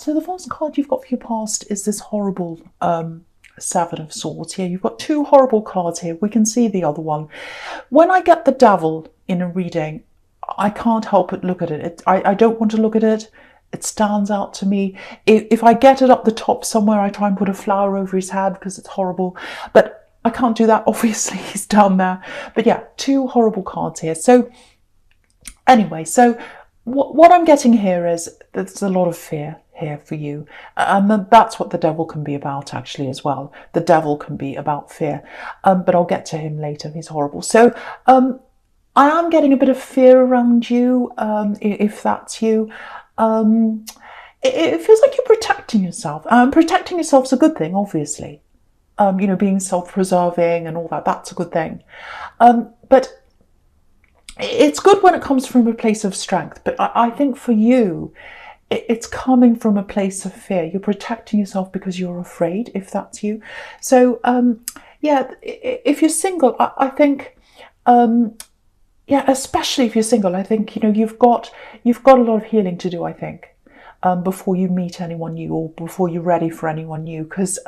So the first card you've got for your past is this horrible Seven of Swords here. You've got two horrible cards here. We can see the other one. When I get the Devil in a reading, I can't help but look at it. I don't want to look at it. It stands out to me. If I get it up the top somewhere, I try and put a flower over his head because it's horrible. But I can't do that. Obviously, he's down there. But yeah, two horrible cards here. So anyway, so what I'm getting here is there's a lot of fear here for you. And that's what the Devil can be about actually as well. The Devil can be about fear. But I'll get to him later. He's horrible. So I am getting a bit of fear around you, if that's you. It feels like you're protecting yourself. Protecting yourself's a good thing, obviously. Being self-preserving and all that, that's a good thing. But it's good when it comes from a place of strength. But I think for you, it's coming from a place of fear. You're protecting yourself because you're afraid, if that's you. So, yeah, if you're single, I think... yeah, especially if you're single, I think, you've got a lot of healing to do, I think, before you meet anyone new or before you're ready for anyone new. Because,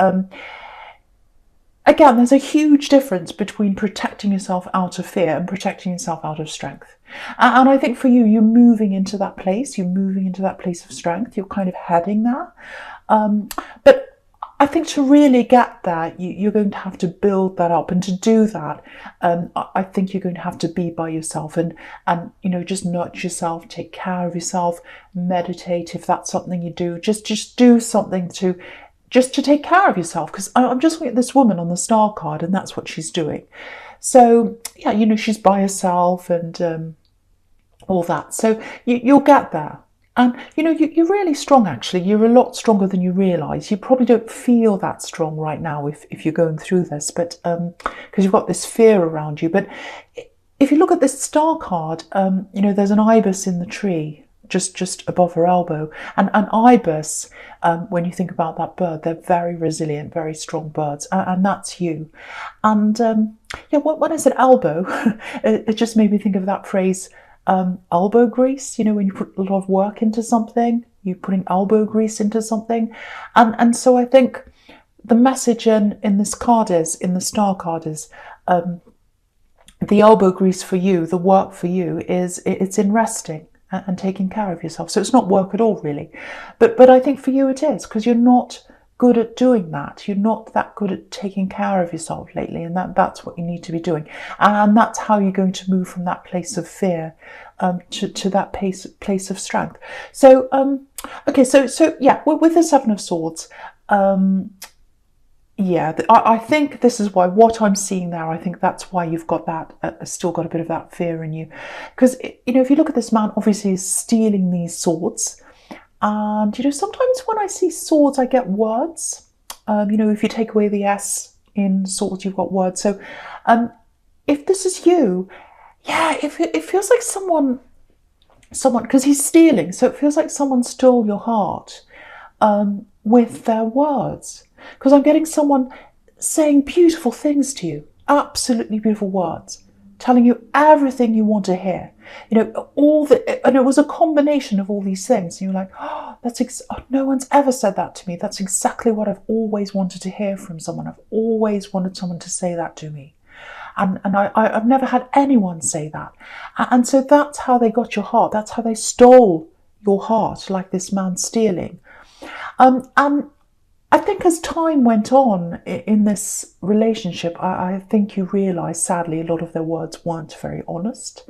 again, there's a huge difference between protecting yourself out of fear and protecting yourself out of strength. And I think for you, you're moving into that place. You're moving into that place of strength. You're kind of heading there. But I think to really get there, you're going to have to build that up, and to do that, I think you're going to have to be by yourself and just nurture yourself, take care of yourself, meditate if that's something you do. Just do something to take care of yourself. Because I'm just looking at this woman on the Star card, and that's what she's doing. So yeah, she's by herself and all that. So you'll get there. And, you're really strong, actually. You're a lot stronger than you realise. You probably don't feel that strong right now if you're going through this, but because you've got this fear around you. But if you look at this Star card, there's an ibis in the tree just above her elbow. And an ibis, when you think about that bird, they're very resilient, very strong birds. And that's you. And, when I said elbow, it just made me think of that phrase, elbow grease, when you put a lot of work into something, you're putting elbow grease into something. And so I think the message in this card in the Star card is, the elbow grease for you, the work for you it's in resting and taking care of yourself. So it's not work at all, really. But I think for you it is, because you're not good at doing that. You're not that good at taking care of yourself lately, and that's what you need to be doing. And that's how you're going to move from that place of fear to that place of strength. So okay, so yeah, with the Seven of Swords, yeah, I think this is why what I'm seeing there. I think that's why you've got that still got a bit of that fear in you, because if you look at this man, obviously he's stealing these swords. And, sometimes when I see swords, I get words. If you take away the S in swords, you've got words. So if this is you, yeah, it feels like someone, because he's stealing. So it feels like someone stole your heart with their words. Because I'm getting someone saying beautiful things to you, absolutely beautiful words, telling you everything you want to hear. And it was a combination of all these things. And you're like, oh, no one's ever said that to me. That's exactly what I've always wanted to hear from someone. I've always wanted someone to say that to me. And I've never had anyone say that. And so that's how they got your heart. That's how they stole your heart, like this man stealing. And I think as time went on in this relationship, I think you realise, sadly, a lot of their words weren't very honest.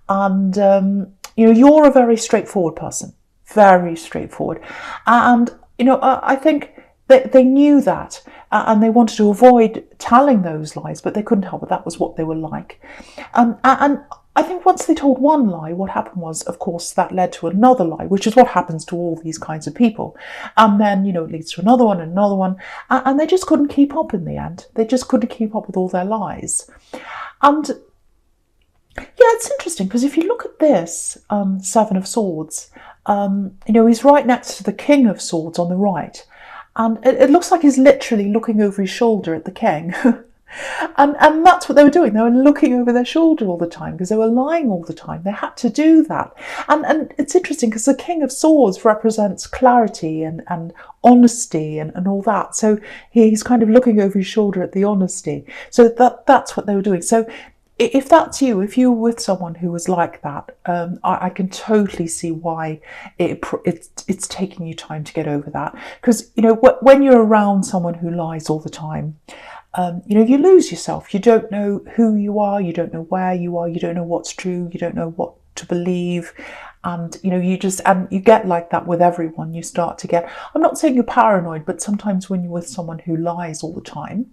And, you're a very straightforward person, very straightforward. And, I think that they knew that and they wanted to avoid telling those lies, but they couldn't help it. That was what they were like. And I think once they told one lie, what happened was, of course, that led to another lie, which is what happens to all these kinds of people. And then, it leads to another one and another one. And they just couldn't keep up in the end. They just couldn't keep up with all their lies. And yeah, it's interesting because if you look at this Seven of Swords, he's right next to the King of Swords on the right. And it looks like he's literally looking over his shoulder at the king. And that's what they were doing. They were looking over their shoulder all the time because they were lying all the time. They had to do that. And it's interesting because the King of Swords represents clarity and honesty and all that. So he's kind of looking over his shoulder at the honesty. So that's what they were doing. So if that's you, if you were with someone who was like that, I can totally see why it's taking you time to get over that. Because, you know, when you're around someone who lies all the time, you know, you lose yourself. You don't know who you are. You don't know where you are. You don't know what's true. You don't know what to believe. And, you know, you get like that with everyone. You start to get, I'm not saying you're paranoid, but sometimes when you're with someone who lies all the time,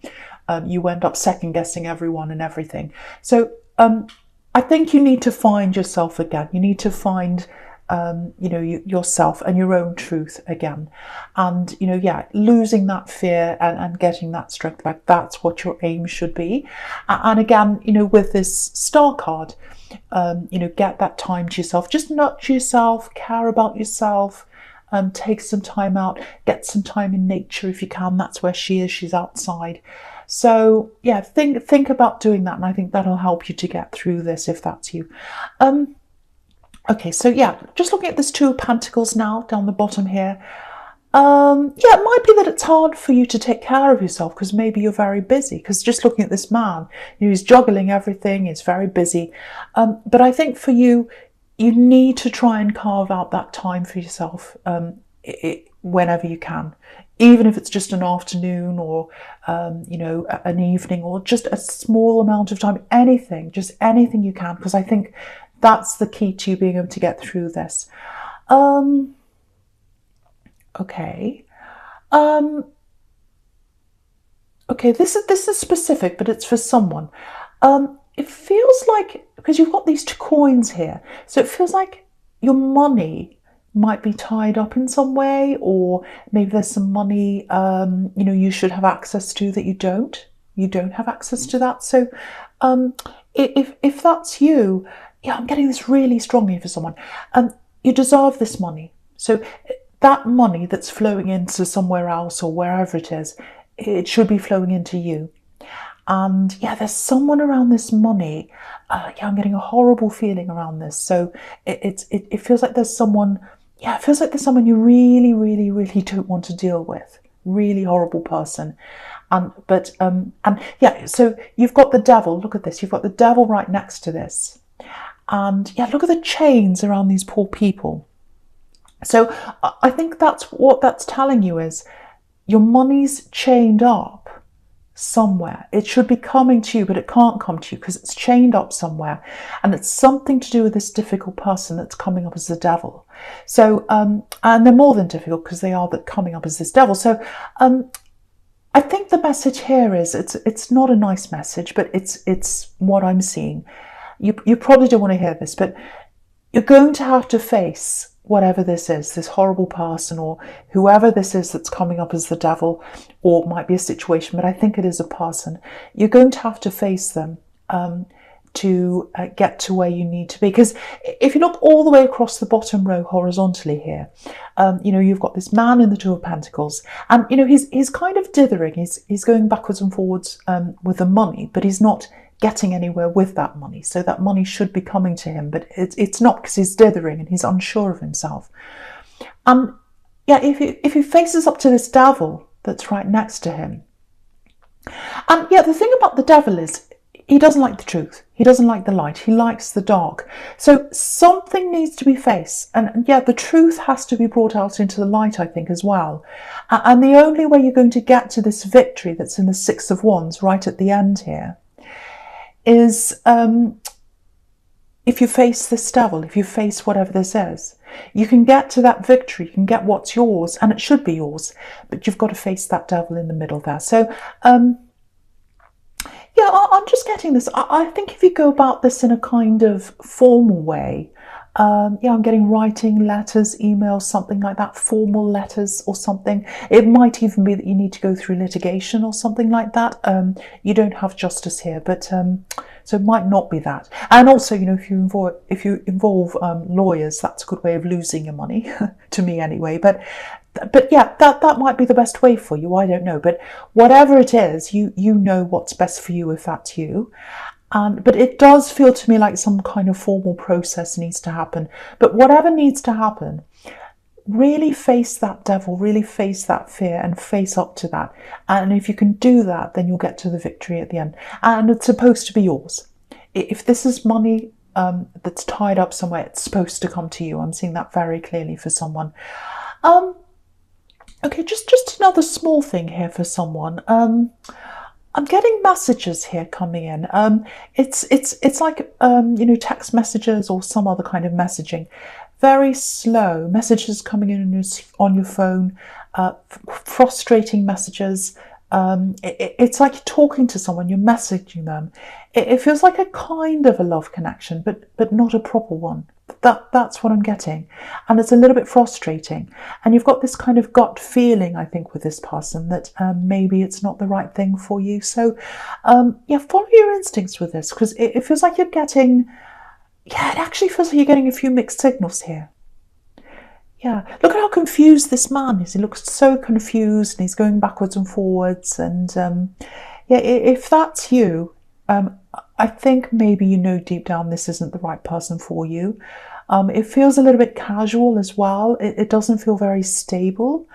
you end up second guessing everyone and everything. So I think you need to find yourself again. You need to find you know, yourself and your own truth again. And, you know, yeah, losing that fear and getting that strength back, that's what your aim should be. And again, you know, with this star card, you know, get that time to yourself. Just nurture yourself, care about yourself, take some time out, get some time in nature if you can. That's where she is. She's outside. So yeah, think about doing that. And I think that'll help you to get through this if that's you. Okay, so yeah, just looking at this Two of Pentacles now down the bottom here. Yeah, it might be that it's hard for you to take care of yourself because maybe you're very busy. Because just looking at this man, you know, he's juggling everything, he's very busy. But I think for you, you need to try and carve out that time for yourself whenever you can. Even if it's just an afternoon or, you know, an evening or just a small amount of time, anything, just anything you can. Because I think that's the key to you being able to get through this. Okay. Okay, this is specific, but it's for someone. It feels like, because you've got these two coins here, so it feels like your money might be tied up in some way, or maybe there's some money, you know, you should have access to that you don't. You don't have access to that. So if that's you, yeah, I'm getting this really strongly for someone. You deserve this money. So that money that's flowing into somewhere else or wherever it is, it should be flowing into you. And yeah, there's someone around this money. Yeah, I'm getting a horrible feeling around this. So it feels like there's someone, yeah, it feels like there's someone you really, really, really don't want to deal with. Really horrible person. And yeah, so you've got the devil. Look at this. You've got the devil right next to this. And yeah, look at the chains around these poor people. So I think that's what that's telling you is your money's chained up somewhere. It should be coming to you, but it can't come to you because it's chained up somewhere. And it's something to do with this difficult person that's coming up as the devil. So, and they're more than difficult because they are coming up as this devil. So I think the message here is, it's not a nice message, but it's what I'm seeing. You probably don't want to hear this, but you're going to have to face whatever this is, this horrible person or whoever this is that's coming up as the devil, or it might be a situation, but I think it is a person. You're going to have to face them to get to where you need to be. Because if you look all the way across the bottom row horizontally here, you know, you've got this man in the Two of Pentacles, and you know, he's kind of dithering. He's going backwards and forwards with the money, but he's not getting anywhere with that money. So that money should be coming to him, but it's not, because he's dithering and he's unsure of himself. And yeah, if he faces up to this devil that's right next to him, and yeah, the thing about the devil is he doesn't like the truth. He doesn't like the light. He likes the dark. So something needs to be faced. And yeah, the truth has to be brought out into the light, I think, as well. And the only way you're going to get to this victory that's in the Six of Wands right at the end here is if you face this devil, if you face whatever this is, you can get to that victory, you can get what's yours, and it should be yours, but you've got to face that devil in the middle there. So, yeah, I'm just getting this. I think if you go about this in a kind of formal way, yeah, I'm getting writing, letters, emails, something like that, formal letters or something. It might even be that you need to go through litigation or something like that. You don't have justice here, but so it might not be that. And also, you know, if you involve lawyers, that's a good way of losing your money, to me anyway. But But yeah, that might be the best way for you. I don't know, but whatever it is, you know what's best for you if that's you. But it does feel to me like some kind of formal process needs to happen. But whatever needs to happen, really face that devil, really face that fear and face up to that. And if you can do that, then you'll get to the victory at the end. And it's supposed to be yours. If this is money that's tied up somewhere, it's supposed to come to you. I'm seeing that very clearly for someone. Okay, just another small thing here for someone. I'm getting messages here coming in. It's like text messages or some other kind of messaging. Very slow messages coming in on your phone. Frustrating messages. It's like you're talking to someone. You're messaging them. It feels like a kind of a love connection, but not a proper one. That's what I'm getting, and it's a little bit frustrating. And you've got this kind of gut feeling, I think, with this person that maybe it's not the right thing for you. So yeah, follow your instincts with this, because it feels like you're getting, yeah, it actually feels like you're getting a few mixed signals here. Yeah, look at how confused this man is. He looks so confused and he's going backwards and forwards. And yeah, if that's you, I think maybe you know deep down this isn't the right person for you. It feels a little bit casual as well. It doesn't feel very stable,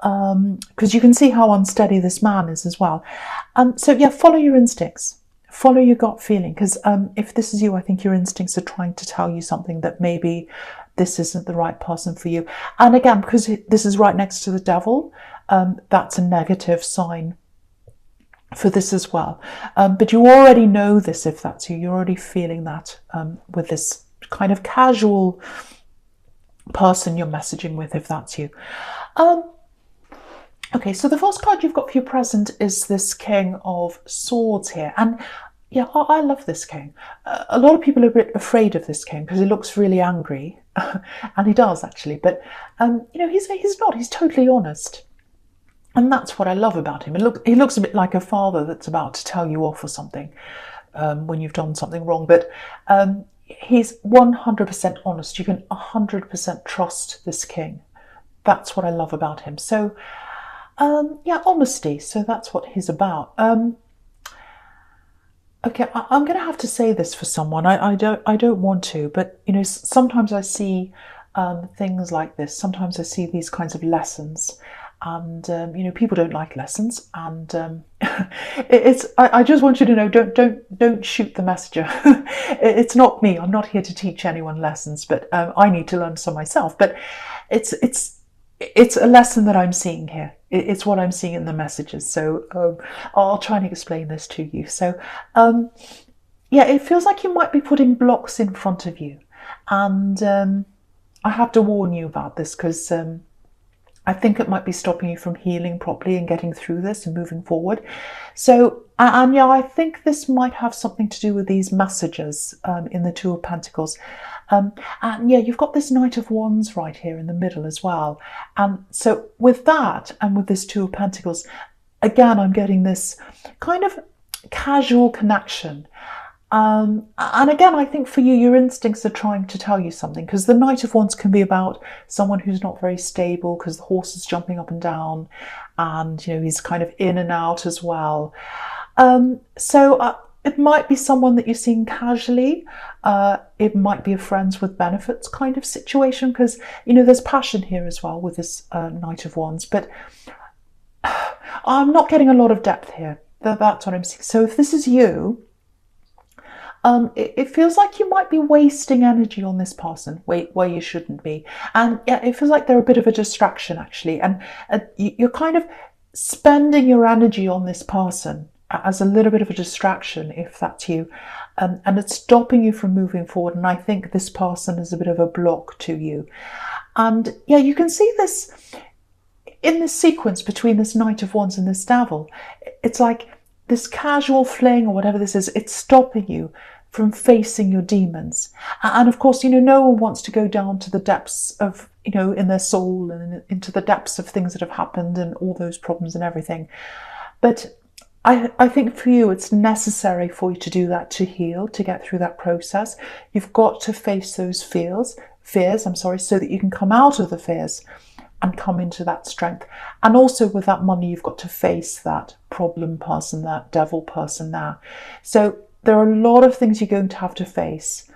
because you can see how unsteady this man is as well. So yeah, follow your instincts. Follow your gut feeling, because if this is you, I think your instincts are trying to tell you something, that maybe this isn't the right person for you. And again, because this is right next to the devil, that's a negative sign for this as well. But you already know this if that's you. You're already feeling that with this kind of casual person you're messaging with, if that's you. Okay, so the first card you've got for your present is this King of Swords here. And yeah, I love this king. A lot of people are a bit afraid of this king because he looks really angry. And he does, actually. But, he's not. He's totally honest. And that's what I love about him. He looks a bit like a father that's about to tell you off or something when you've done something wrong. But he's 100% honest. You can 100% trust this king. That's what I love about him. So, yeah, honesty. So that's what he's about. Okay, I'm going to have to say this for someone. I don't want to, but sometimes I see things like this. Sometimes I see these kinds of lessons, and people don't like lessons. And I just want you to know, don't shoot the messenger. It's not me. I'm not here to teach anyone lessons, but I need to learn some myself. But it's a lesson that I'm seeing here. It's what I'm seeing in the messages. So I'll try and explain this to you. So yeah, it feels like you might be putting blocks in front of you. And I have to warn you about this, because I think it might be stopping you from healing properly and getting through this and moving forward. So, and yeah, I think this might have something to do with these messages in the Two of Pentacles. And yeah, you've got this Knight of Wands right here in the middle as well. And so with that, and with this Two of Pentacles, again, I'm getting this kind of casual connection. And again, I think for you, your instincts are trying to tell you something, because the Knight of Wands can be about someone who's not very stable, because the horse is jumping up and down, and he's kind of in and out as well. So it might be someone that you're seeing casually. It might be a friends with benefits kind of situation, because there's passion here as well with this Knight of Wands. But I'm not getting a lot of depth here. That's what I'm seeing. So if this is you, it feels like you might be wasting energy on this person where you shouldn't be. And yeah, it feels like they're a bit of a distraction, actually. And you're kind of spending your energy on this person as a little bit of a distraction, if that's you. And it's stopping you from moving forward. And I think this person is a bit of a block to you. And yeah, you can see this in this sequence between this Knight of Wands and this Devil. It's like this casual fling or whatever this is, it's stopping you from facing your demons. And of course, no one wants to go down to the depths of, in their soul and into the depths of things that have happened and all those problems and everything. But I think for you, it's necessary for you to do that, to heal, to get through that process. You've got to face those fears, so that you can come out of the fears and come into that strength. And also with that money, you've got to face that problem person, that devil person there. So there are a lot of things you're going to have to face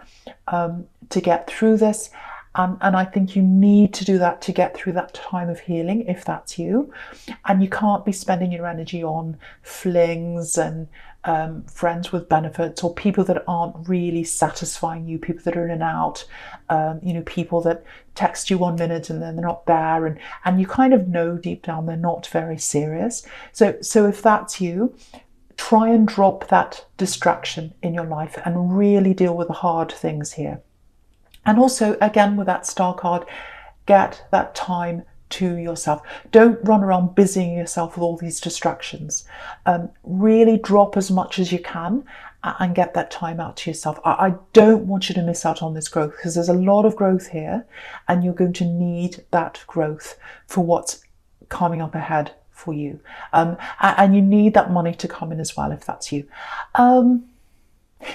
to get through this. And I think you need to do that to get through that time of healing, if that's you. And you can't be spending your energy on flings and friends with benefits, or people that aren't really satisfying you, people that are in and out, people that text you 1 minute and then they're not there, and you kind of know deep down they're not very serious. So if that's you, try and drop that distraction in your life and really deal with the hard things here. And also, again, with that star card, get that time to yourself. Don't run around busying yourself with all these distractions. Really drop as much as you can and get that time out to yourself. I don't want you to miss out on this growth, because there's a lot of growth here and you're going to need that growth for what's coming up ahead for you. And you need that money to come in as well, if that's you.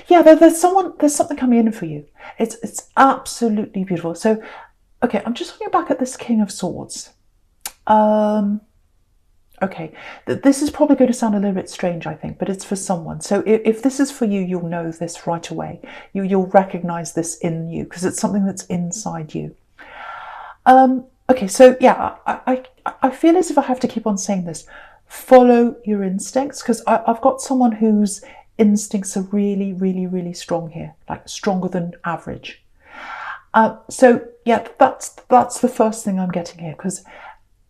There's something coming in for you. It's absolutely beautiful. So, okay, I'm just looking back at this King of Swords. Okay, this is probably going to sound a little bit strange, I think, but it's for someone. So if this is for you, you'll know this right away. You'll recognize this in you, because it's something that's inside you. Okay, so yeah, I feel as if I have to keep on saying this. Follow your instincts, because I've got someone whose instincts are really, really, really strong here, like stronger than average. So yeah, that's the first thing I'm getting here, because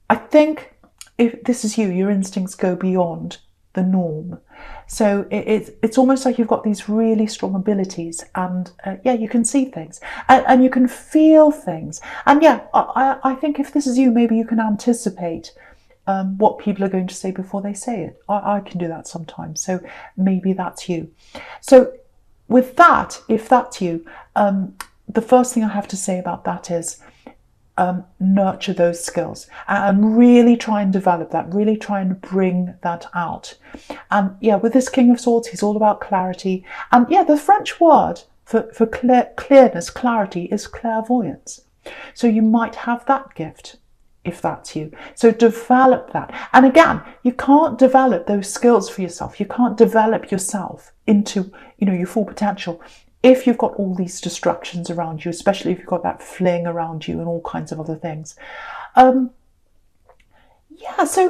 I think if this is you, your instincts go beyond the norm. So it's almost like you've got these really strong abilities, and you can see things and you can feel things. And yeah, I think if this is you, maybe you can anticipate what people are going to say before they say it. I can do that sometimes. So maybe that's you. So with that, if that's you, the first thing I have to say about that is nurture those skills and really try and develop that, really try and bring that out. And yeah, with this King of Swords, he's all about clarity. And yeah, the French word for clearness, clarity, is clairvoyance. So you might have that gift, if that's you. So develop that. And again, you can't develop those skills for yourself. You can't develop yourself into, your full potential if you've got all these distractions around you, especially if you've got that fling around you and all kinds of other things. So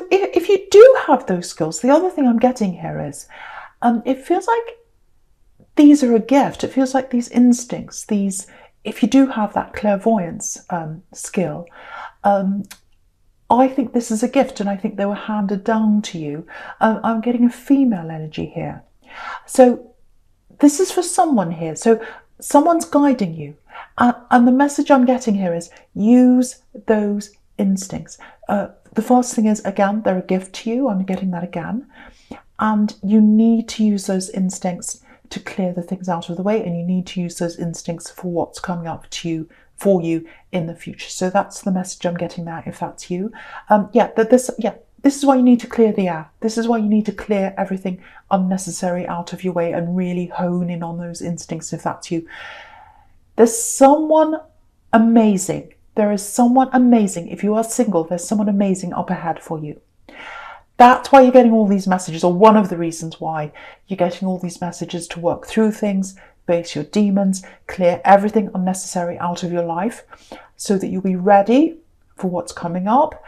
if you do have those skills, the other thing I'm getting here is, it feels like these are a gift. It feels like these instincts, if you do have that clairvoyance skill, I think this is a gift, and I think they were handed down to you. I'm getting a female energy here. So this is for someone here. So someone's guiding you. And the message I'm getting here is use those instincts. The first thing is, again, they're a gift to you. I'm getting that again. And you need to use those instincts to clear the things out of the way. And you need to use those instincts for what's coming up to you, for you in the future. So that's the message I'm getting there, if that's you. This is why you need to clear the air. This is why you need to clear everything unnecessary out of your way and really hone in on those instincts, if that's you. There's someone amazing. There is someone amazing. If you are single, there's someone amazing up ahead for you. That's why you're getting all these messages, or one of the reasons why you're getting all these messages, to work through things, face your demons, clear everything unnecessary out of your life so that you'll be ready for what's coming up.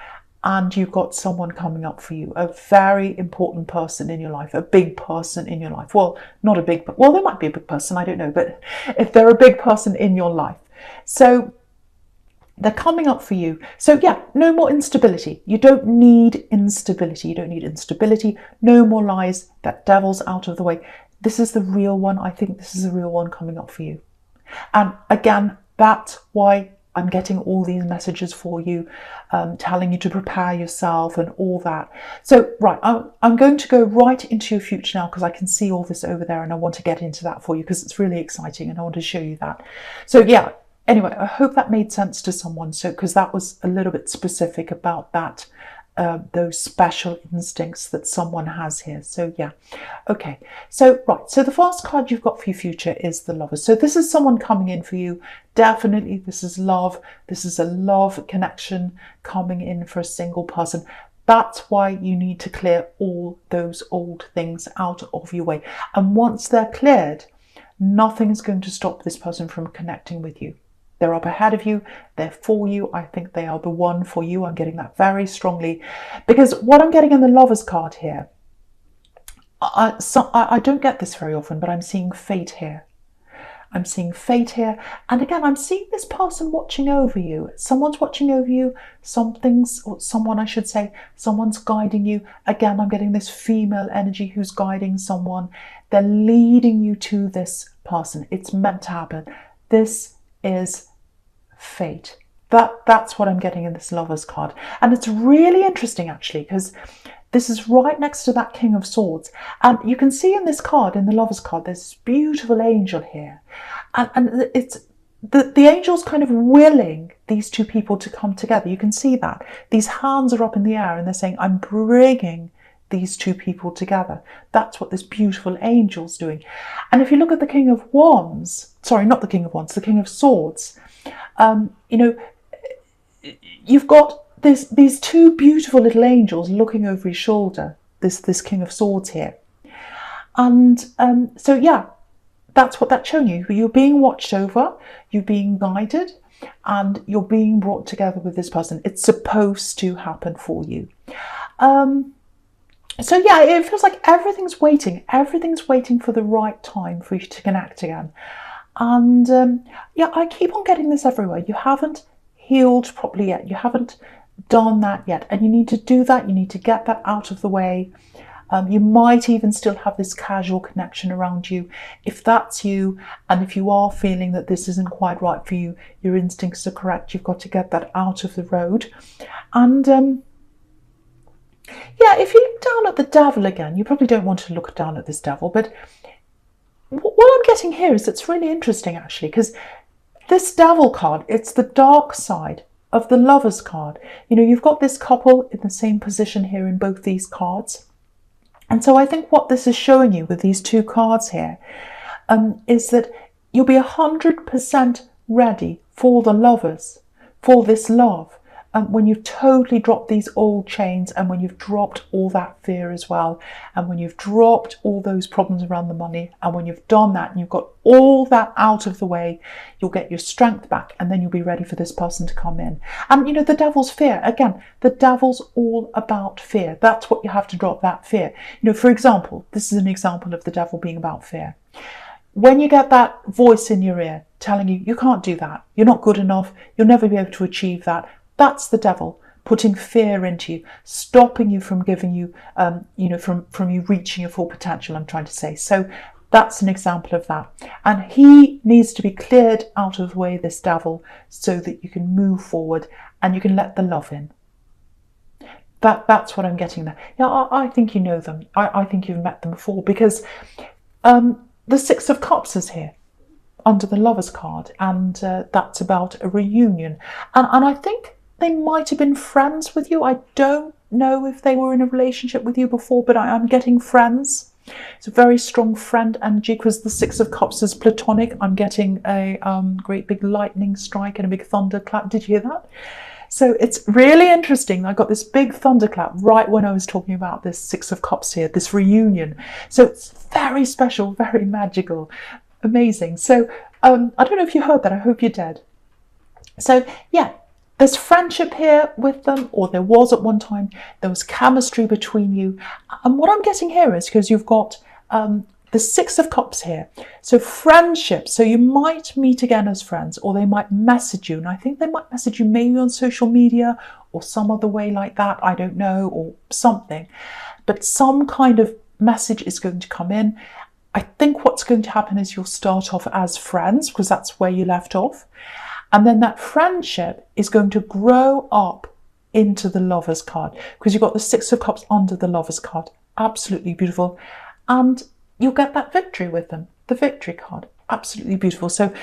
And you've got someone coming up for you, a very important person in your life, a big person in your life. Well, not a big, well, there might be a big person, I don't know, but if they're a big person in your life. So they're coming up for you. So yeah, no more instability. You don't need instability. You don't need instability. No more lies. That devil's out of the way. This is the real one. I think this is the real one coming up for you. And again, that's why I'm getting all these messages for you, telling you to prepare yourself and all that. So, right, I'm going to go right into your future now, because I can see all this over there and I want to get into that for you because it's really exciting and I want to show you that. So yeah, anyway, I hope that made sense to someone. So, because that was a little bit specific about that those special instincts that someone has here. So yeah, okay. So right, so the first card you've got for your future is the Lovers. So this is someone coming in for you. Definitely, this is love. This is a love connection coming in for a single person. That's why you need to clear all those old things out of your way. And once they're cleared, nothing is going to stop this person from connecting with you. They're up ahead of you. They're for you. I think they are the one for you. I'm getting that very strongly. Because what I'm getting in the Lovers card here, I don't get this very often, but I'm seeing fate here. I'm seeing fate here. And again, I'm seeing this person watching over you. Someone's watching over you. Someone, I should say, someone's guiding you. Again, I'm getting this female energy who's guiding someone. They're leading you to this person. It's meant to happen. This is fate. That's what I'm getting in this Lovers card. And it's really interesting, actually, because this is right next to that King of Swords. And you can see in this card, in the Lovers card, there's this beautiful angel here. And it's the angel's kind of willing these two people to come together. You can see that. These hands are up in the air and they're saying, I'm bringing these two people together. That's what this beautiful angel's doing. And if you look at the King of Wands, sorry, not the King of Wands, the King of Swords, you've got these two beautiful little angels looking over his shoulder, this King of Swords here. And so, yeah, that's what that's showing you. You're being watched over, you're being guided, and you're being brought together with this person. It's supposed to happen for you. So yeah, it feels like everything's waiting for the right time for you to connect again. And yeah, I keep on getting this everywhere. You haven't healed properly yet. You haven't done that yet. And you need to do that. You need to get that out of the way. You might even still have this casual connection around you. If that's you, and if you are feeling that this isn't quite right for you, your instincts are correct. You've got to get that out of the road. And yeah, if you look down at the devil again, you probably don't want to look down at this devil, but what I'm getting here is it's really interesting, actually, because this devil card, it's the dark side of the Lovers card. You know, you've got this couple in the same position here in both these cards. And so I think what this is showing you with these two cards here is that you'll be 100% ready for the Lovers, for this love, when you've totally dropped these old chains, and when you've dropped all that fear as well, and when you've dropped all those problems around the money, and when you've done that and you've got all that out of the way, you'll get your strength back, and then you'll be ready for this person to come in. And you know, the devil's fear, again, the devil's all about fear. That's what you have to drop, that fear. You know, for example, this is an example of the devil being about fear. When you get that voice in your ear telling you, you can't do that, you're not good enough, you'll never be able to achieve that, that's the devil putting fear into you, stopping you from giving you, from you reaching your full potential, I'm trying to say. So that's an example of that. And he needs to be cleared out of the way, this devil, so that you can move forward and you can let the love in. That's what I'm getting there. Yeah, I think you know them. I think you've met them before, because the Six of Cups is here under the Lovers card, and that's about a reunion. And I think they might have been friends with you. I don't know if they were in a relationship with you before, but I'm getting friends. It's a very strong friend energy, because the Six of Cups is platonic. I'm getting a great big lightning strike and a big thunderclap. Did you hear that? So it's really interesting. I got this big thunderclap right when I was talking about this Six of Cups here, this reunion. So it's very special, very magical, amazing. So I don't know if you heard that. I hope you did. So yeah, there's friendship here with them, or there was at one time. There was chemistry between you. And what I'm getting here is, because you've got the Six of Cups here. So friendship. So you might meet again as friends, or they might message you. And I think they might message you maybe on social media or some other way like that. I don't know, or something. But some kind of message is going to come in. I think what's going to happen is you'll start off as friends, because that's where you left off. And then that friendship is going to grow up into the Lovers card, because you've got the Six of Cups under the Lovers card. Absolutely beautiful. And you'll get that victory with them, the victory card. Absolutely beautiful. So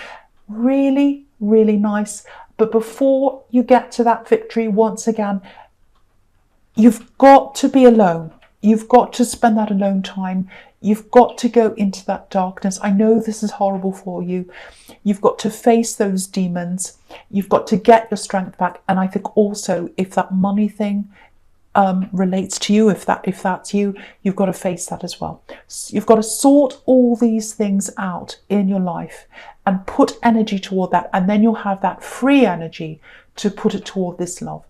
really, really nice. But before you get to that victory, once again, you've got to be alone. You've got to spend that alone time. You've got to go into that darkness. I know this is horrible for you. You've got to face those demons. You've got to get your strength back. And I think also, if that money thing relates to you, if that's you, you've got to face that as well. So you've got to sort all these things out in your life and put energy toward that, and then you'll have that free energy to put it toward this love.